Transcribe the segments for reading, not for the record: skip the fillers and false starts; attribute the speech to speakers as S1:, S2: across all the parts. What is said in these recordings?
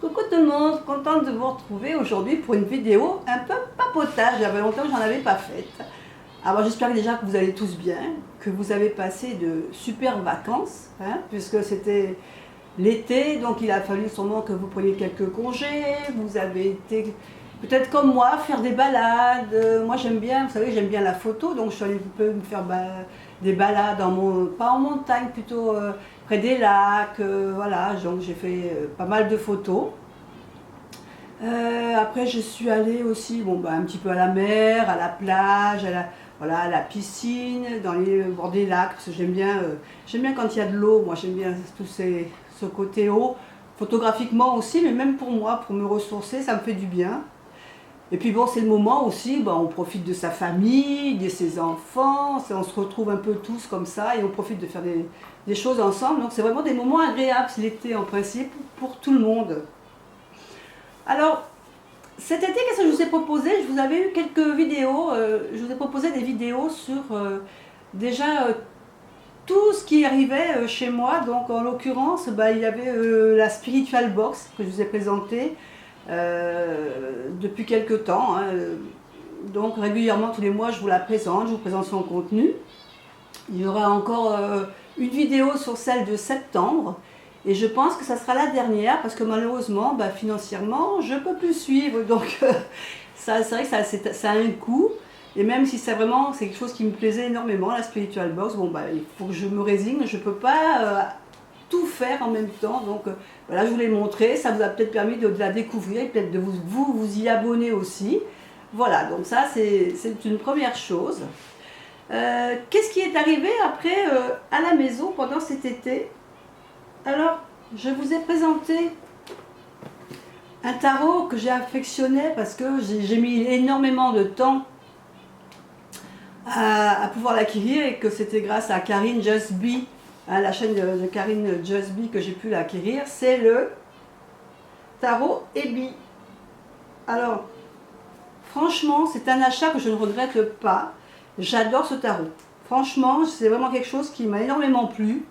S1: Coucou tout le monde, contente de vous retrouver aujourd'hui pour une vidéo un peu papotage. Il y avait longtemps que j'en avais pas faite. Alors j'espère déjà que vous allez tous bien, que vous avez passé de super vacances, hein, puisque c'était l'été, donc il a fallu sûrement que vous preniez quelques congés. Vous avez été peut-être comme moi faire des balades. Moi j'aime bien, vous savez, j'aime bien la photo, donc je suis allée un peu me faire des balades pas en montagne, plutôt près des lacs. Voilà, donc j'ai fait pas mal de photos. Après, je suis allée aussi un petit peu à la mer, à la plage, voilà, à la piscine, dans les bords des lacs, parce que j'aime bien quand il y a de l'eau. Moi, j'aime bien ce côté eau, photographiquement aussi, mais même pour moi, pour me ressourcer, ça me fait du bien. Et puis bon, c'est le moment aussi, on profite de sa famille, de ses enfants, on se retrouve un peu tous comme ça et on profite de faire des choses ensemble. Donc c'est vraiment des moments agréables, c'est l'été en principe, pour tout le monde. Alors, cet été, qu'est-ce que je vous ai proposé? Je vous avais eu quelques vidéos, je vous ai proposé des vidéos sur déjà tout ce qui arrivait chez moi. Donc en l'occurrence, il y avait la Spiritual Box que je vous ai présentée depuis quelques temps. Hein. Donc régulièrement, tous les mois, je vous la présente, je vous présente son contenu. Il y aura encore une vidéo sur celle de septembre. Et je pense que ça sera la dernière parce que malheureusement, financièrement, je ne peux plus suivre. Donc c'est vrai que ça a un coût. Et même si c'est quelque chose qui me plaisait énormément, la Spiritual Box, il faut que je me résigne. Je ne peux pas tout faire en même temps. Donc voilà, je vous l'ai montré. Ça vous a peut-être permis de la découvrir et peut-être de vous y abonner aussi. Voilà, donc ça c'est une première chose. Qu'est-ce qui est arrivé après à la maison pendant cet été? Alors, je vous ai présenté un tarot que j'ai affectionné parce que j'ai mis énormément de temps à pouvoir l'acquérir et que c'était grâce à Karine Just Be, hein, la chaîne de Karine Just Be, que j'ai pu l'acquérir. C'est le tarot Ebi. Alors, franchement, c'est un achat que je ne regrette pas. J'adore ce tarot. Franchement, c'est vraiment quelque chose qui m'a énormément plu.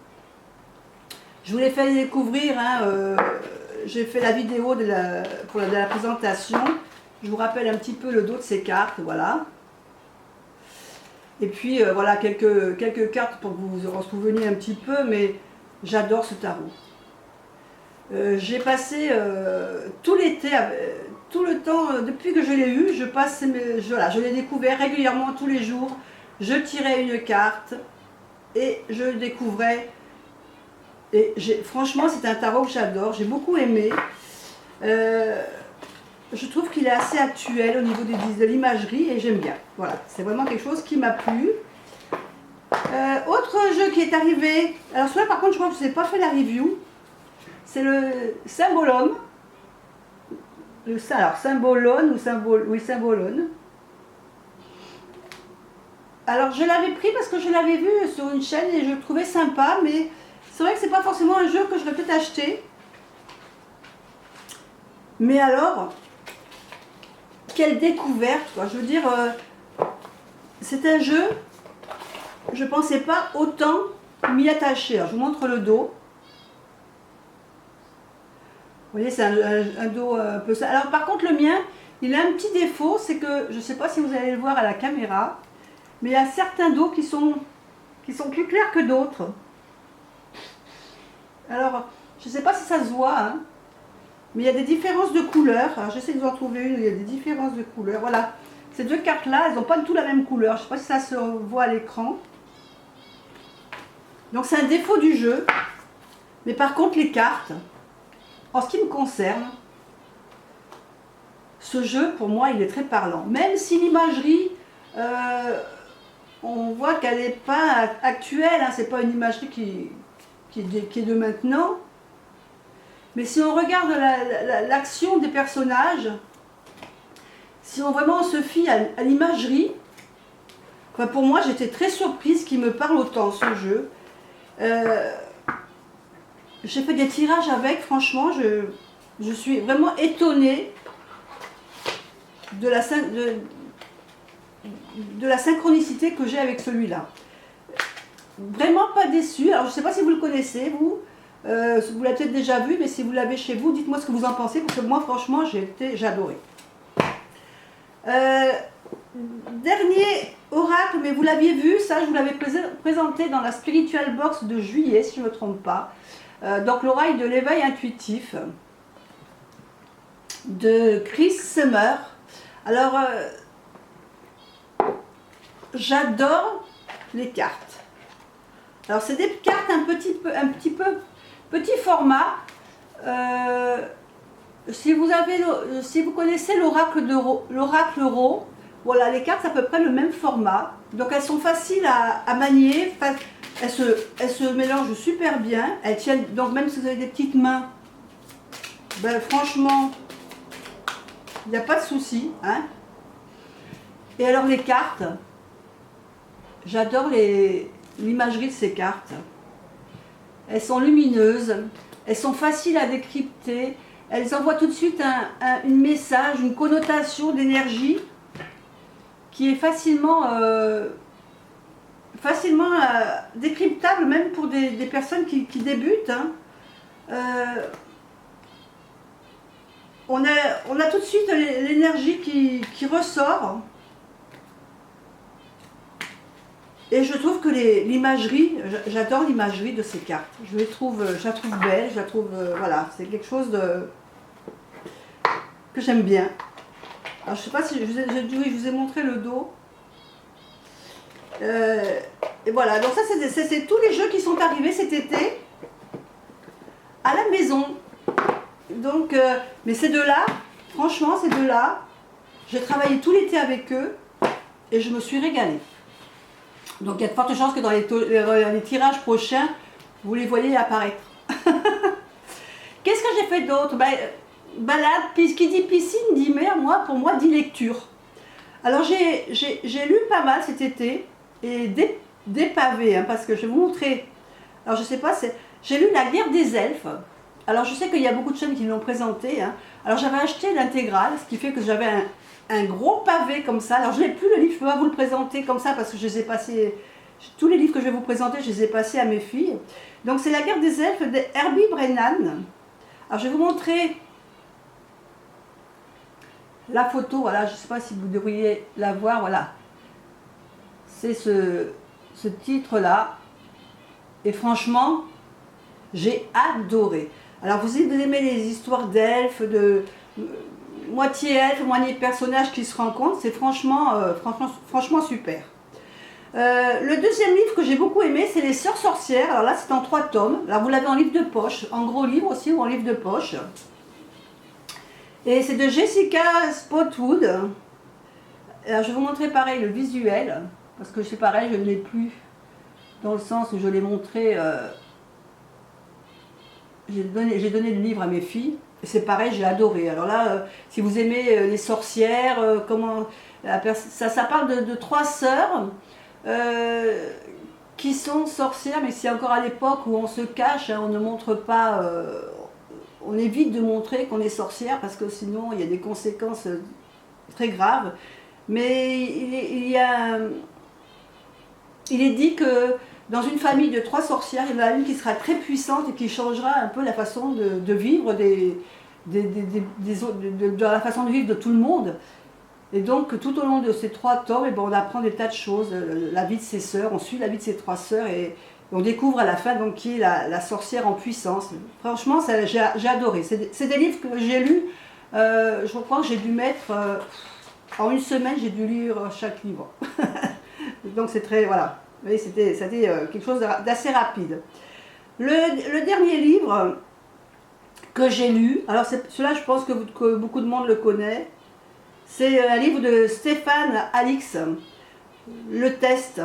S1: Je vous l'ai fait découvrir, hein, j'ai fait la vidéo de la présentation. Je vous rappelle un petit peu le dos de ces cartes, voilà. Et puis voilà, quelques cartes pour que vous vous en souveniez un petit peu, mais j'adore ce tarot. J'ai passé tout l'été, tout le temps, depuis que je l'ai eu, je l'ai découvert régulièrement tous les jours. Je tirais une carte et je découvrais. Et franchement, c'est un tarot que j'adore, j'ai beaucoup aimé. Je trouve qu'il est assez actuel au niveau de l'imagerie et j'aime bien. Voilà, c'est vraiment quelque chose qui m'a plu. Autre jeu qui est arrivé, alors celui-là par contre, je crois que je n'ai pas fait la review. C'est le Symbolone. Alors, Symbolone ou Symbolone. Alors, je l'avais pris parce que je l'avais vu sur une chaîne et je le trouvais sympa, mais c'est vrai que c'est pas forcément un jeu que je vais peut-être acheter. Mais alors, quelle découverte, quoi. Je veux dire, c'est un jeu, je pensais pas autant m'y attacher. Alors, je vous montre le dos. Vous voyez, c'est un dos un peu ça. Alors, par contre, le mien, il a un petit défaut, c'est que, je ne sais pas si vous allez le voir à la caméra, mais il y a certains dos qui sont plus clairs que d'autres. Alors, je ne sais pas si ça se voit, hein, mais il y a des différences de couleurs. Alors, j'essaie de vous en trouver une où il y a des différences de couleurs. Voilà, ces deux cartes-là, elles n'ont pas du tout la même couleur. Je ne sais pas si ça se voit à l'écran. Donc, c'est un défaut du jeu. Mais par contre, les cartes, en ce qui me concerne, ce jeu, pour moi, il est très parlant. Même si l'imagerie, on voit qu'elle n'est pas actuelle, hein, c'est pas une imagerie qui est de maintenant. Mais si on regarde l'action des personnages, si on vraiment se fie à l'imagerie, pour moi j'étais très surprise qu'il me parle autant ce jeu. J'ai fait des tirages avec, franchement, je suis vraiment étonnée de la synchronicité que j'ai avec celui-là. Vraiment pas déçue. Alors je ne sais pas si vous le connaissez, vous. Vous l'avez peut-être déjà vu, mais si vous l'avez chez vous, dites-moi ce que vous en pensez, parce que moi, franchement, j'ai adoré. Dernier oracle, mais vous l'aviez vu, ça, je vous l'avais présenté dans la Spiritual Box de juillet, si je ne me trompe pas. Donc, l'oracle de l'éveil intuitif de Chris Summer. Alors, j'adore les cartes. Alors, c'est des cartes un petit peu petit format. Si vous connaissez l'oracle Ro, voilà, les cartes c'est à peu près le même format. Donc elles sont faciles à manier, elles se mélangent super bien. Elles tiennent, donc même si vous avez des petites mains, ben franchement, il n'y a pas de souci, hein. Et alors les cartes, j'adore l'imagerie de ces cartes. Elles sont lumineuses, elles sont faciles à décrypter, elles envoient tout de suite un message, une connotation d'énergie qui est facilement décryptable même pour des personnes qui débutent, hein. On a tout de suite l'énergie qui ressort. Et je trouve que l'imagerie, j'adore l'imagerie de ces cartes. Je la trouve belle, je la trouve, voilà, c'est quelque chose que j'aime bien. Alors je ne sais pas si je vous ai montré le dos. Et voilà, donc ça c'est tous les jeux qui sont arrivés cet été à la maison. Donc, mais ces deux-là, franchement ces deux-là, j'ai travaillé tout l'été avec eux et je me suis régalée. Donc il y a de fortes chances que dans les tirages prochains, vous les voyez apparaître. Qu'est-ce que j'ai fait d'autre? Balade, qui dit piscine, dit mer, pour moi, dit lecture. Alors j'ai lu pas mal cet été, et des pavés, hein, parce que je vais vous montrer. Alors je sais pas, j'ai lu La Guerre des Elfes. Alors je sais qu'il y a beaucoup de chaînes qui l'ont présenté, hein. Alors j'avais acheté l'intégrale, ce qui fait que j'avais un gros pavé comme ça. Alors je n'ai plus le livre, je ne peux pas vous le présenter comme ça parce que je les ai passés, tous les livres que je vais vous présenter, je les ai passés à mes filles. Donc c'est La Guerre des Elfes de Herbie Brennan. Alors je vais vous montrer la photo, voilà, je ne sais pas si vous devriez la voir, voilà. C'est ce titre-là. Et franchement, j'ai adoré. Alors vous aimez les histoires d'elfes, de moitié elfe, moitié personnage qui se rencontrent, c'est franchement super. Le deuxième livre que j'ai beaucoup aimé, c'est Les Sœurs Sorcières. Alors là, c'est en 3 tomes. Alors vous l'avez en livre de poche, en gros livre aussi ou en livre de poche. Et c'est de Jessica Spotwood. Alors je vais vous montrer pareil le visuel, parce que c'est pareil, je ne l'ai plus dans le sens où je l'ai montré. J'ai donné le livre à mes filles. C'est pareil, j'ai adoré. Alors là, si vous aimez les sorcières, ça parle de 3 sœurs qui sont sorcières, mais c'est encore à l'époque où on se cache, hein, on ne montre pas, on évite de montrer qu'on est sorcière parce que sinon il y a des conséquences très graves. Mais il est dit que dans une famille de 3 sorcières, il y en a une qui sera très puissante et qui changera un peu la façon de vivre de la façon de vivre de tout le monde. Et donc tout au long de ces 3 tomes, on apprend des tas de choses, la vie de ses sœurs, on suit la vie de ces 3 sœurs et on découvre à la fin donc, qui est la sorcière en puissance. Franchement, j'ai adoré. C'est des livres que j'ai lus, je crois que j'ai dû mettre, en une semaine, j'ai dû lire chaque livre. Donc c'est très, voilà, c'était quelque chose d'assez rapide. Le dernier livre que j'ai lu, alors celui-là je pense que beaucoup de monde le connaît, c'est un livre de Stéphane Alix, Le Test.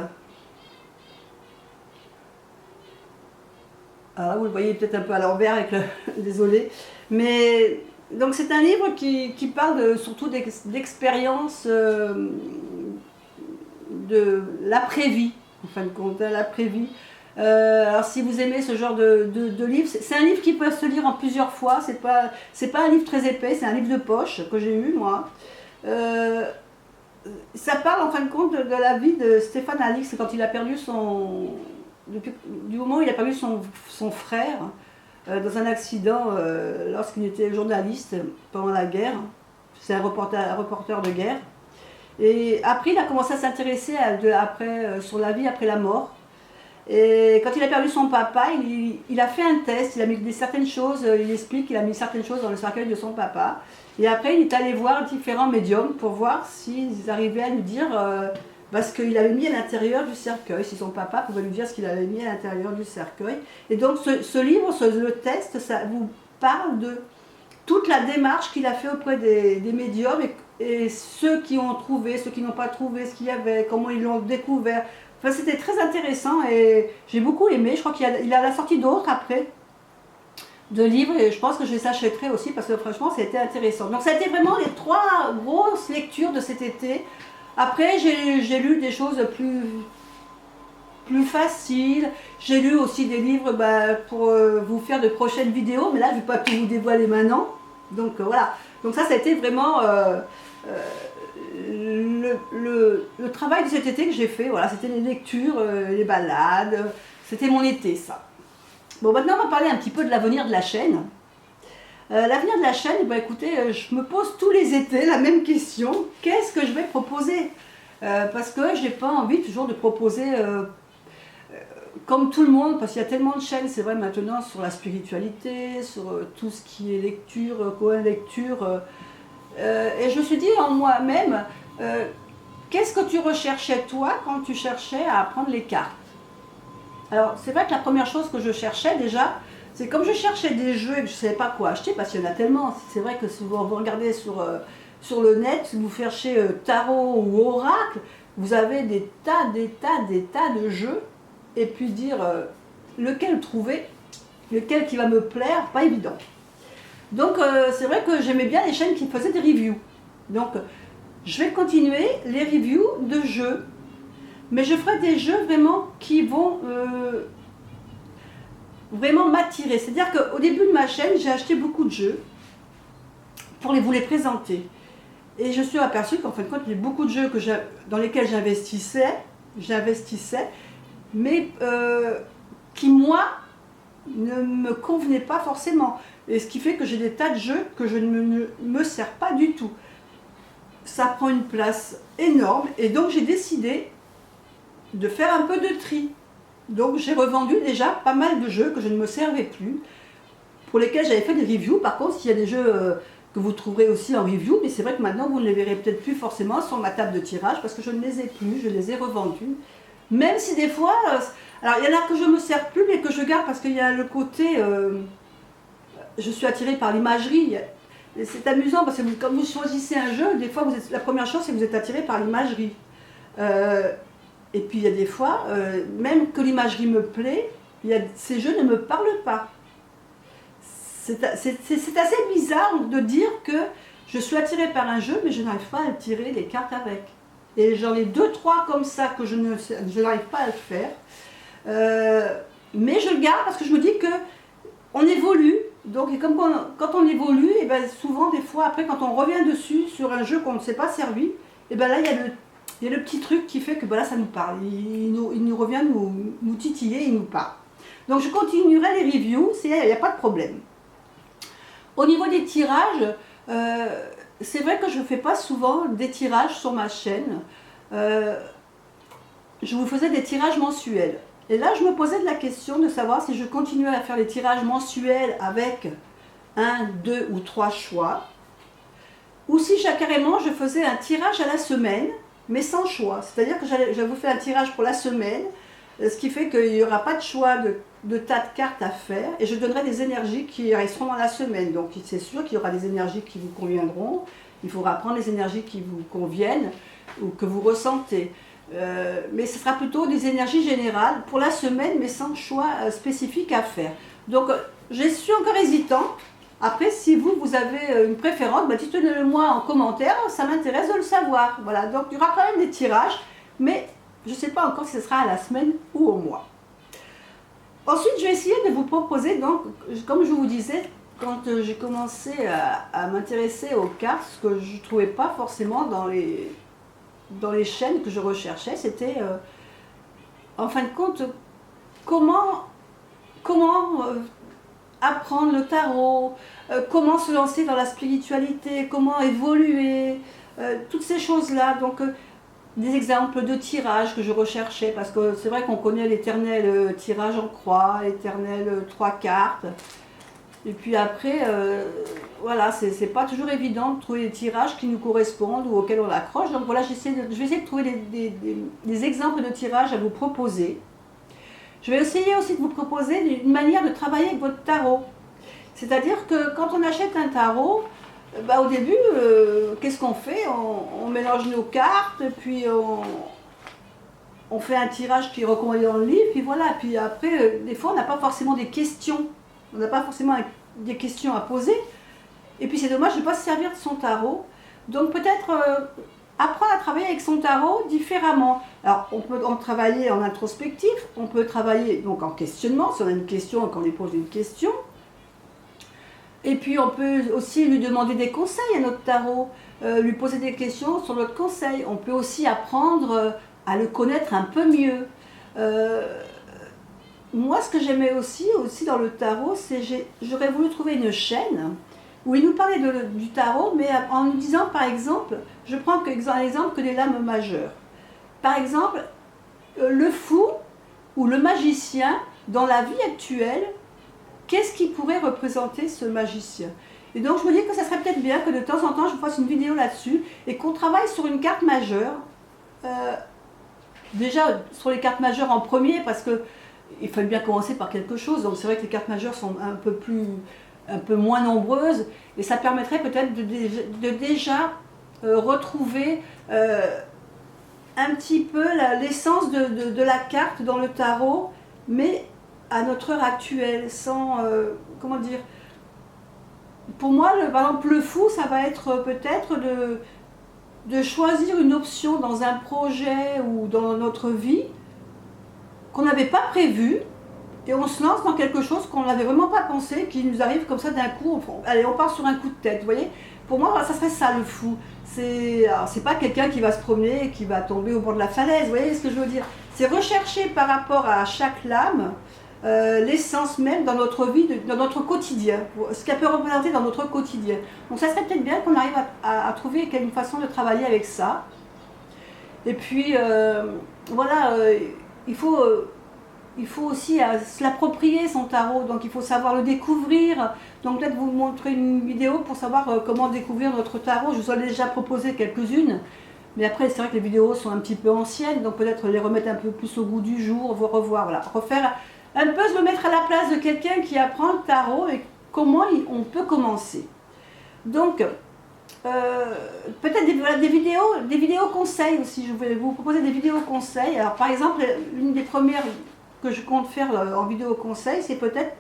S1: Alors là, vous le voyez peut-être un peu à l'envers avec désolé, mais donc c'est un livre qui parle surtout d'expérience de l'après-vie, en fin de compte, l'après-vie. Alors si vous aimez ce genre de livre, c'est un livre qui peut se lire en plusieurs fois, c'est pas un livre très épais, c'est un livre de poche que j'ai eu moi. Ça parle en fin de compte de la vie de Stéphane Alix quand il a perdu du moment où il a perdu son frère. dans un accident lorsqu'il était journaliste pendant la guerre. C'est un reporter de guerre. Et après, il a commencé à s'intéresser sur la vie après la mort. Et quand il a perdu son papa, il a fait un test, il a mis certaines choses, il explique qu'il a mis certaines choses dans le cercueil de son papa. Et après, il est allé voir différents médiums pour voir s'ils arrivaient à lui dire ce qu'il avait mis à l'intérieur du cercueil, si son papa pouvait lui dire ce qu'il avait mis à l'intérieur du cercueil. Et donc, ce livre, le test, ça vous parle de toute la démarche qu'il a fait auprès des médiums et ceux qui ont trouvé, ceux qui n'ont pas trouvé ce qu'il y avait, comment ils l'ont découvert. Enfin, c'était très intéressant et j'ai beaucoup aimé. Je crois qu'il a la sortie d'autres après, de livres, et je pense que je les achèterai aussi parce que franchement, c'était intéressant. Donc, ça a été vraiment les 3 grosses lectures de cet été. Après, j'ai lu des choses plus faciles. J'ai lu aussi des livres pour vous faire de prochaines vidéos, mais là, je ne vais pas tout vous dévoiler maintenant. Donc, voilà. Donc, ça a été vraiment le travail de cet été que j'ai fait. Voilà, c'était les lectures, les balades. C'était mon été, ça. Bon, maintenant, on va parler un petit peu de l'avenir de la chaîne. L'avenir de la chaîne, écoutez, je me pose tous les étés la même question. Qu'est-ce que je vais proposer parce que je n'ai pas envie toujours de proposer comme tout le monde, parce qu'il y a tellement de chaînes, c'est vrai maintenant, sur la spiritualité, sur tout ce qui est lecture, co-lecture. Et je me suis dit en moi-même, qu'est-ce que tu recherchais toi quand tu cherchais à apprendre les cartes? Alors c'est vrai que la première chose que je cherchais déjà, c'est comme je cherchais des jeux et que je ne savais pas quoi acheter, parce qu'il y en a tellement. C'est vrai que si vous regardez sur le net, si vous cherchez tarot ou oracle, vous avez des tas de jeux, et puis dire lequel trouver, lequel qui va me plaire, pas évident. Donc c'est vrai que j'aimais bien les chaînes qui faisaient des reviews. Donc je vais continuer les reviews de jeux, mais je ferai des jeux vraiment qui vont vraiment m'attirer. C'est-à-dire qu'au début de ma chaîne, j'ai acheté beaucoup de jeux pour vous les présenter. Et je suis aperçue qu'en fin de compte, il y a beaucoup de jeux dans lesquels j'investissais, mais qui, moi, ne me convenaient pas forcément. Et ce qui fait que j'ai des tas de jeux que je ne me sers pas du tout. Ça prend une place énorme, et donc j'ai décidé de faire un peu de tri. Donc j'ai revendu déjà pas mal de jeux que je ne me servais plus, pour lesquels j'avais fait des reviews. Par contre, il y a des jeux que vous trouverez aussi en review, mais c'est vrai que maintenant vous ne les verrez peut-être plus forcément sur ma table de tirage, parce que je ne les ai plus, je les ai revendus. Même si des fois, alors il y en a que je ne me sers plus, mais que je garde parce qu'il y a le côté, je suis attirée par l'imagerie. C'est amusant parce que quand vous choisissez un jeu, des fois la première chose c'est que vous êtes attiré par l'imagerie. Et puis il y a des fois, même que l'imagerie me plaît, ces jeux ne me parlent pas. C'est assez bizarre de dire que je suis attirée par un jeu, mais je n'arrive pas à tirer les cartes avec. Et j'en ai 2-3 comme ça que je n'arrive pas à le faire. Mais je le garde parce que je me dis qu'on évolue. Donc, et comme quand on évolue, et ben souvent, des fois, après, quand on revient dessus sur un jeu qu'on ne s'est pas servi, et ben là, il y a le petit truc qui fait que ben là, ça nous parle. Il nous revient nous titiller, il nous parle. Donc, je continuerai les reviews, il n'y a pas de problème. Au niveau des tirages, c'est vrai que je ne fais pas souvent des tirages sur ma chaîne. Je vous faisais des tirages mensuels. Et là, je me posais de la question de savoir si je continuais à faire les tirages mensuels avec 1, 2 ou 3 choix, ou si carrément je faisais un tirage à la semaine, mais sans choix. C'est-à-dire que je vous fais un tirage pour la semaine, ce qui fait qu'il n'y aura pas de choix de tas de cartes à faire, et je donnerai des énergies qui resteront dans la semaine. Donc c'est sûr qu'il y aura des énergies qui vous conviendront, il faudra prendre les énergies qui vous conviennent ou que vous ressentez. Mais ce sera plutôt des énergies générales pour la semaine, mais sans choix spécifique à faire. Donc je suis encore hésitant. Après, si vous avez une préférence, dites-le moi en commentaire, ça m'intéresse de le savoir. Voilà, donc il y aura quand même des tirages, mais je ne sais pas encore si ce sera à la semaine ou au mois. Ensuite, je vais essayer de vous proposer, donc, comme je vous disais, quand j'ai commencé à m'intéresser aux cartes, ce que je ne trouvais pas forcément dans les chaînes que je recherchais, c'était, en fin de compte, comment apprendre le tarot, comment se lancer dans la spiritualité, comment évoluer, toutes ces choses-là. Donc des exemples de tirages que je recherchais, parce que c'est vrai qu'on connaît l'éternel tirage en croix, l'éternel 3 cartes. Et puis après, voilà, c'est pas toujours évident de trouver des tirages qui nous correspondent ou auxquels on accroche. Donc voilà, je vais essayer de trouver des exemples de tirages à vous proposer. Je vais essayer aussi de vous proposer une manière de travailler avec votre tarot. C'est-à-dire que quand on achète un tarot, au début, qu'est-ce qu'on fait? On mélange nos cartes, puis on fait un tirage qui est recommandé dans le livre, puis voilà. Puis après, des fois, on n'a pas forcément des questions. On n'a pas forcément des questions à poser. Et puis c'est dommage de ne pas se servir de son tarot. Donc peut-être apprendre à travailler avec son tarot différemment. Alors on peut en travailler en introspectif, on peut travailler donc en questionnement, si on a une question et qu'on lui pose une question. Et puis on peut aussi lui demander des conseils à notre tarot, lui poser des questions sur notre conseil. On peut aussi apprendre à le connaître un peu mieux. Moi, ce que j'aimais aussi dans le tarot, c'est j'aurais voulu trouver une chaîne où il nous parlait du tarot, mais en nous disant, par exemple, je prends l'exemple que des lames majeures. Par exemple, le fou ou le magicien, dans la vie actuelle, qu'est-ce qui pourrait représenter ce magicien? Et donc je me dis que ça serait peut-être bien que de temps en temps je fasse une vidéo là-dessus et qu'on travaille sur une carte majeure. Déjà sur les cartes majeures en premier, parce que il fallait bien commencer par quelque chose. Donc c'est vrai que les cartes majeures sont un peu moins nombreuses, et ça permettrait peut-être de déjà retrouver un petit peu l'essence de la carte dans le tarot, mais à notre heure actuelle, sans, comment dire, pour moi, par exemple, le fou, ça va être peut-être de choisir une option dans un projet ou dans notre vie qu'on n'avait pas prévu, et on se lance dans quelque chose qu'on n'avait vraiment pas pensé, qui nous arrive comme ça d'un coup, allez, on part sur un coup de tête, vous voyez. Pour moi, ça serait ça le fou. C'est pas quelqu'un qui va se promener et qui va tomber au bord de la falaise, vous voyez ce que je veux dire. C'est rechercher par rapport à chaque lame l'essence même dans notre vie, dans notre quotidien, ce qu'elle peut représenter dans notre quotidien. Donc ça serait peut-être bien qu'on arrive à trouver une façon de travailler avec ça. Et puis, voilà, il faut aussi se l'approprier, son tarot, donc il faut savoir le découvrir. Donc peut-être vous montrer une vidéo pour savoir comment découvrir notre tarot. Je vous en ai déjà proposé quelques-unes, mais après c'est vrai que les vidéos sont un petit peu anciennes, donc peut-être les remettre un peu plus au goût du jour, vous revoir, voilà, refaire un peu, se mettre à la place de quelqu'un qui apprend le tarot et comment on peut commencer. Donc peut-être des vidéos conseils aussi. Je vais vous proposer des vidéos conseils. Alors par exemple, une des premières que je compte faire en vidéo conseil, c'est peut-être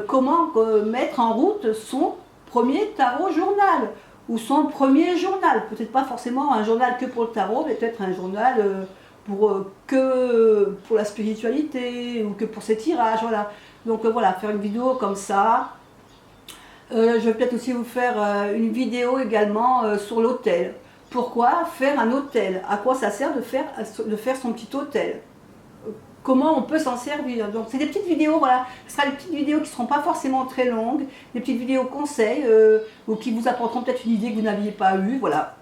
S1: comment mettre en route son premier tarot journal ou son premier journal. Peut-être pas forcément un journal que pour le tarot, mais peut-être un journal que pour la spiritualité ou que pour ses tirages, voilà. Donc voilà, faire une vidéo comme ça. Je vais peut-être aussi vous faire une vidéo également sur l'hôtel. Pourquoi faire un hôtel? À quoi ça sert de faire son petit hôtel? Comment on peut s'en servir? Donc c'est des petites vidéos, voilà. Ce sera des petites vidéos qui ne seront pas forcément très longues, des petites vidéos conseils ou qui vous apporteront peut-être une idée que vous n'aviez pas eue, voilà.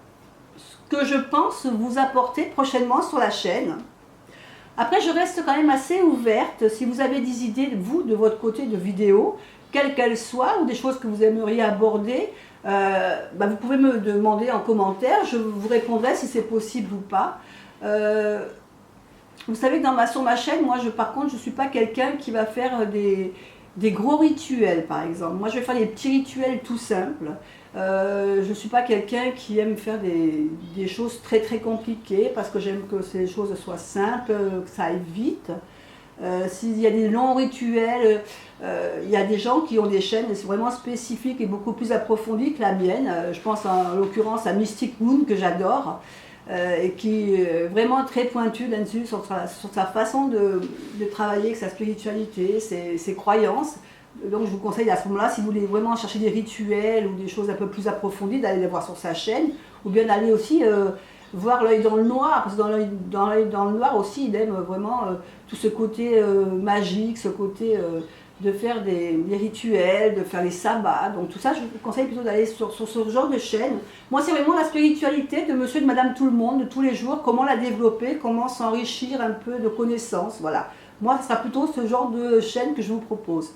S1: Ce que je pense vous apporter prochainement sur la chaîne. Après, je reste quand même assez ouverte. Si vous avez des idées, vous, de votre côté, de vidéos, quelles qu'elles soient, ou des choses que vous aimeriez aborder, vous pouvez me demander en commentaire. Je vous répondrai si c'est possible ou pas. Vous savez que sur ma chaîne, moi, par contre, je ne suis pas quelqu'un qui va faire des gros rituels, par exemple. Moi, je vais faire des petits rituels tout simples. Je ne suis pas quelqu'un qui aime faire des choses très très compliquées, parce que j'aime que ces choses soient simples, que ça aille vite. S'il y a des longs rituels, il y a des gens qui ont des chaînes vraiment spécifiques et beaucoup plus approfondies que la mienne. Je pense en l'occurrence à Mystic Moon, que j'adore, et qui est vraiment très pointue là-dessus, sur sa façon de travailler avec sa spiritualité, ses croyances. Donc je vous conseille à ce moment-là, si vous voulez vraiment chercher des rituels ou des choses un peu plus approfondies, d'aller les voir sur sa chaîne, ou bien d'aller aussi voir l'œil dans le noir, parce que dans le noir aussi, il aime vraiment tout ce côté magique, ce côté de faire des rituels, de faire les sabbats. Donc tout ça, je vous conseille plutôt d'aller sur ce genre de chaîne. Moi, c'est vraiment la spiritualité de monsieur et de madame tout le monde, de tous les jours, comment la développer, comment s'enrichir un peu de connaissances. Voilà. Moi, ce sera plutôt ce genre de chaîne que je vous propose.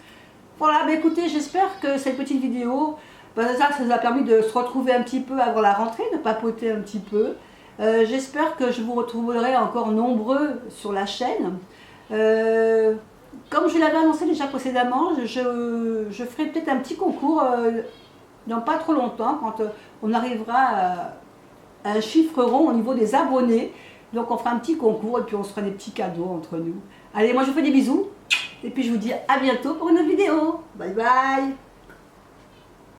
S1: Voilà, bah écoutez, j'espère que cette petite vidéo, ça nous a permis de se retrouver un petit peu avant la rentrée, de papoter un petit peu. J'espère que je vous retrouverai encore nombreux sur la chaîne. Comme je l'avais annoncé déjà précédemment, je ferai peut-être un petit concours dans pas trop longtemps, quand on arrivera à un chiffre rond au niveau des abonnés. Donc on fera un petit concours et puis on se fera des petits cadeaux entre nous. Allez, moi je vous fais des bisous et puis je vous dis à bientôt pour une autre vidéo. Bye bye.